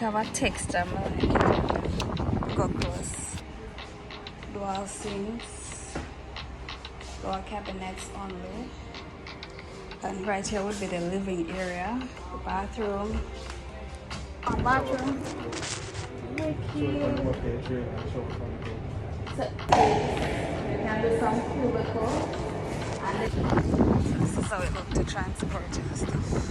It have a texture, man. Go close. Dual sinks, dual cabinets only. And right here would be the living area, the bathroom. Bathroom. Wicked. So you can do some cubicle. And this is how it looks to transport and stuff.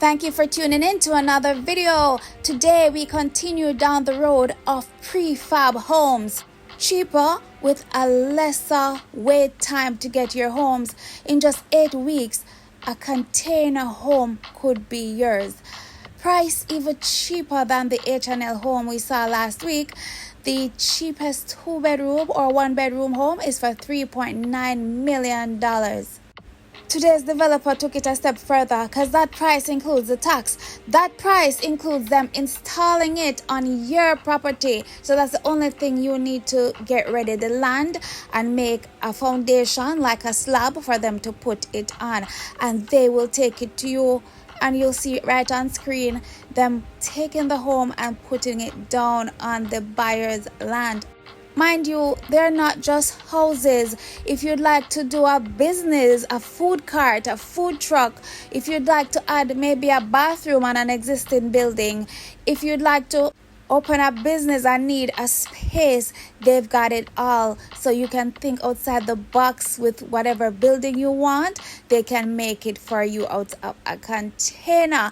Thank you for tuning in to another video. Today we continue down the road of prefab homes. Cheaper with a lesser wait time to get your homes. In just 8 weeks, a container home could be yours. Price even cheaper than the H&L home we saw last week. The cheapest 2-bedroom or 1-bedroom home is for $3.9 million. Today's developer took it a step further because that price includes the tax. That price includes them installing it on your property. So that's the only thing you need to get ready, the land, and make a foundation like a slab for them to put it on. And they will take it to you, and you'll see it right on screen, them taking the home and putting it down on the buyer's land. Mind you, they're not just houses. If you'd like to do a business, a food cart, a food truck, if you'd like to add maybe a bathroom on an existing building, if you'd like to open a business and need a space, they've got it all. So you can think outside the box with whatever building you want. They can make it for you out of a container.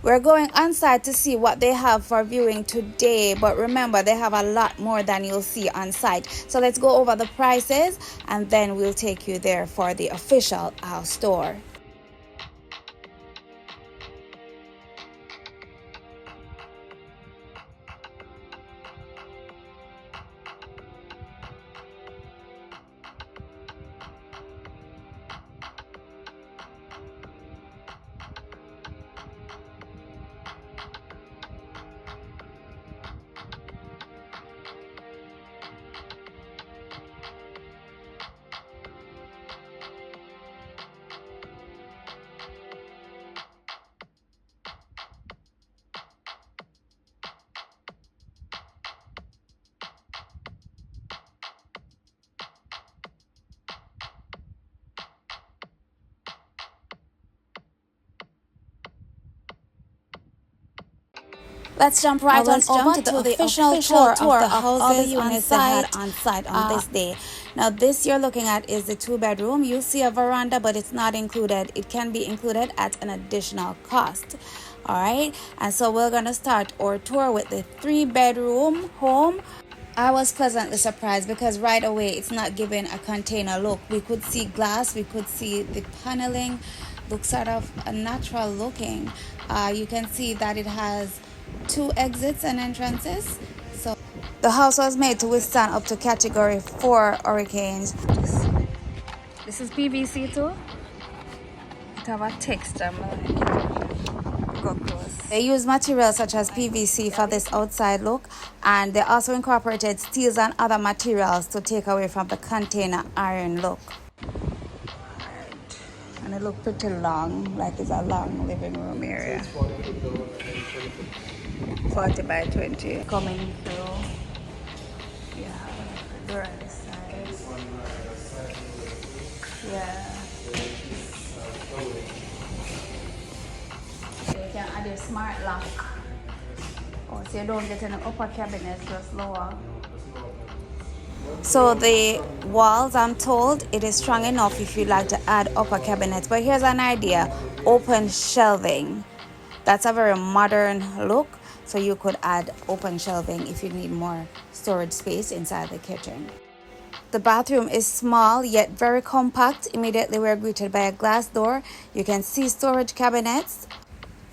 We're going on site to see what they have for viewing today, but remember, they have a lot more than you'll see on site. So let's go over the prices and then we'll take you there for the official store. Let's jump right on over to the official tour of the houses on site on this day. Now this you're looking at is the 2-bedroom. You see a veranda, but it's not included. It can be included at an additional cost. All right, and so we're gonna start our tour with the 3-bedroom home. I was pleasantly surprised because right away it's not giving a container look. We could see glass, we could see the paneling, looks sort of natural looking. You can see that it has 2 exits and entrances. So the house was made to withstand up to category 4 hurricanes. This is PVC too. It have a texture, man. Go close. They use materials such as PVC for this outside look, and they also incorporated steels and other materials to take away from the container iron look. And it look pretty long, like it's a long living room area. 40 by 20 coming through. Yeah, the right side. Yeah. You can add a smart lock. Or so you don't get any upper cabinets, just lower. So the walls, I'm told, it is strong enough if you'd like to add upper cabinets. But here's an idea: open shelving. That's a very modern look. So you could add open shelving if you need more storage space inside the kitchen. The bathroom is small yet very compact. Immediately we're greeted by a glass door. You can see storage cabinets.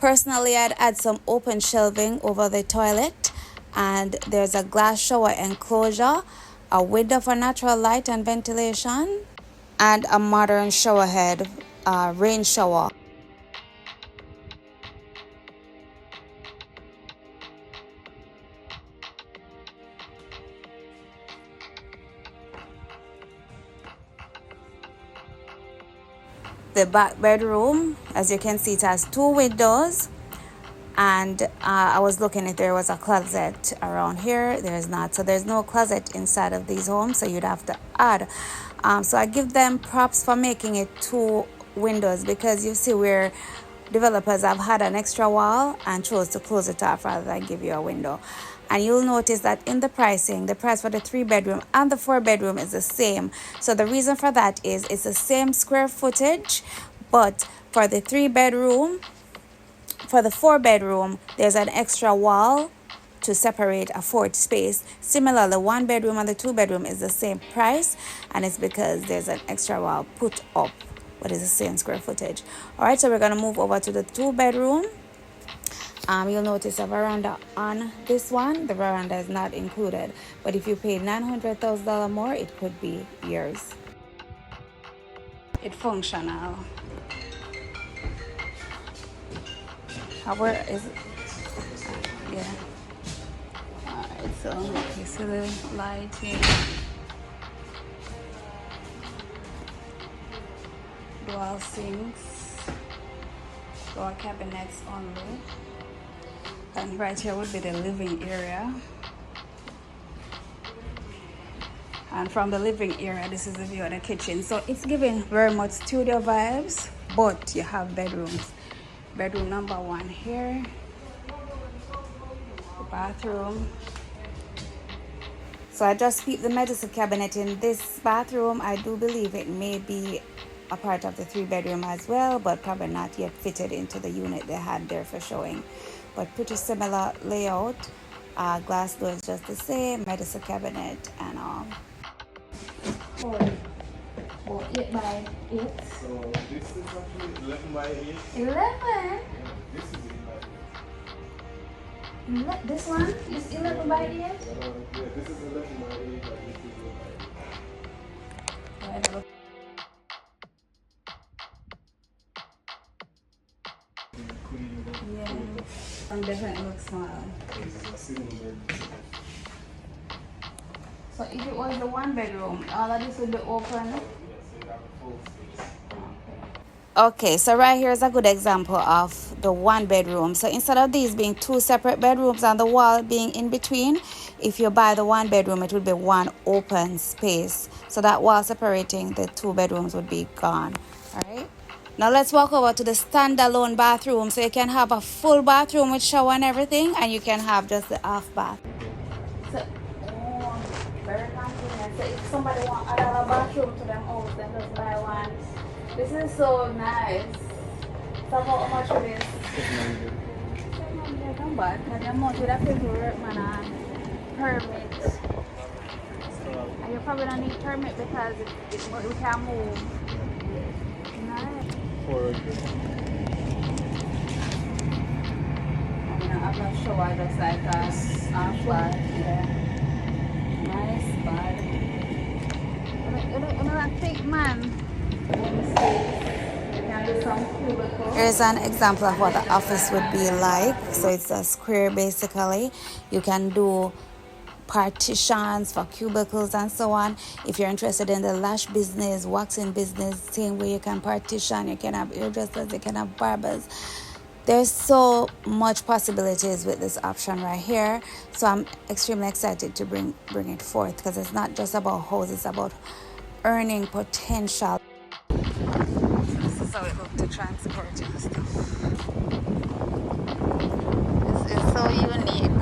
Personally, I'd add some open shelving over the toilet. And there's a glass shower enclosure, a window for natural light and ventilation, and a modern shower head, rain shower. The back bedroom, as you can see, it has 2 windows and I was looking if there was a closet around here. There's not, so there's no closet inside of these homes, so you'd have to add. So I give them props for making it 2 windows, because you see where developers have had an extra wall and chose to close it off rather than give you a window. And you'll notice that in the pricing, the price for the 3-bedroom and the 4-bedroom is the same. So the reason for that is it's the same square footage, but for the 3-bedroom, for the 4-bedroom, there's an extra wall to separate a 4th space. Similarly, the 1-bedroom and the 2-bedroom is the same price, and it's because there's an extra wall put up, but it's the same square footage. All right, so we're gonna move over to the 2-bedroom. You'll notice a veranda on this one. The veranda is not included, but if you pay $900,000 more, it could be yours. It's functional. Where is it? Yeah. Alright, so you see the lighting, dual sinks, door cabinets only. And right here would be the living area. And from the living area, this is the view of the kitchen. So it's giving very much studio vibes, but you have bedrooms. Bedroom number 1 here. The bathroom. So I just peeped the medicine cabinet in this bathroom. I do believe it may be a part of the 3-bedroom as well, but probably not yet fitted into the unit they had there for showing. But pretty similar layout. Glass door is just the same, medicine cabinet and all. 8 by 8. So this is actually 11 by 8. 11? Yeah, this is 8 by 8. This one is 11 by 8? Yeah, this is 11 by 8 and this is 8 by 8. Yeah, and definitely looks small. So if it was the 1-bedroom, all of this would be open. Okay, so right here is a good example of the 1-bedroom. So instead of these being 2 separate bedrooms and the wall being in between, if you buy the 1-bedroom, it would be 1 open space. So that wall separating the 2 bedrooms would be gone. All right. Now let's walk over to the standalone bathroom. So you can have a full bathroom with shower and everything, and you can have just the half bath. So, very convenient. So if somebody wants to add a bathroom to them house, then just buy one. This is so nice. So how much it is? Not bad. And the amount with a paperwork, man, permit. And you probably don't need permit because we can move. Nice. I'm not sure why just like a half bath. Yeah. Nice bath. You know that thick man. Here's an example of what the office would be like. So it's a square basically. You can do partitions for cubicles and so on. If you're interested in the lash business, waxing business, same way you can partition, you can have hairdressers, you can have barbers. There's so much possibilities with this option right here. So I'm extremely excited to bring it forth, because it's not just about houses, it's about earning potential. This is how it looks to transport and stuff. This is so unique.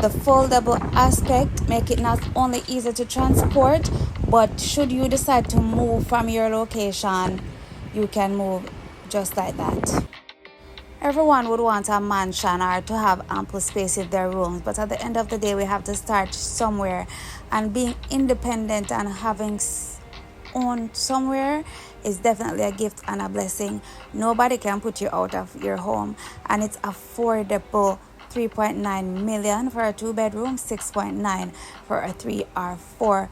The foldable aspect make it not only easy to transport, but should you decide to move from your location, you can move just like that. Everyone would want a mansion or to have ample space in their rooms, but at the end of the day, we have to start somewhere, and being independent and having own somewhere is definitely a gift and a blessing. Nobody can put you out of your home, and it's affordable. 3.9 million for a 2-bedroom, 6.9 for a 3 or 4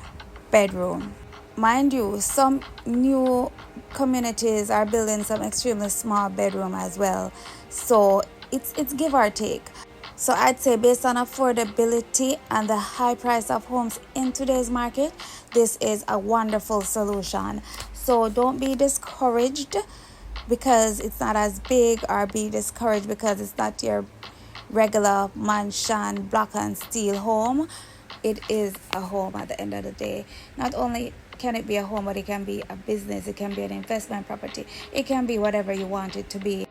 bedroom. Mind you, some new communities are building some extremely small bedroom as well, so it's give or take. So I'd say based on affordability and the high price of homes in today's market, this is a wonderful solution. So don't be discouraged because it's not as big, or be discouraged because it's not your regular mansion, block and steel home. It is a home at the end of the day. Not only can it be a home, but it can be a business, it can be an investment property, it can be whatever you want it to be.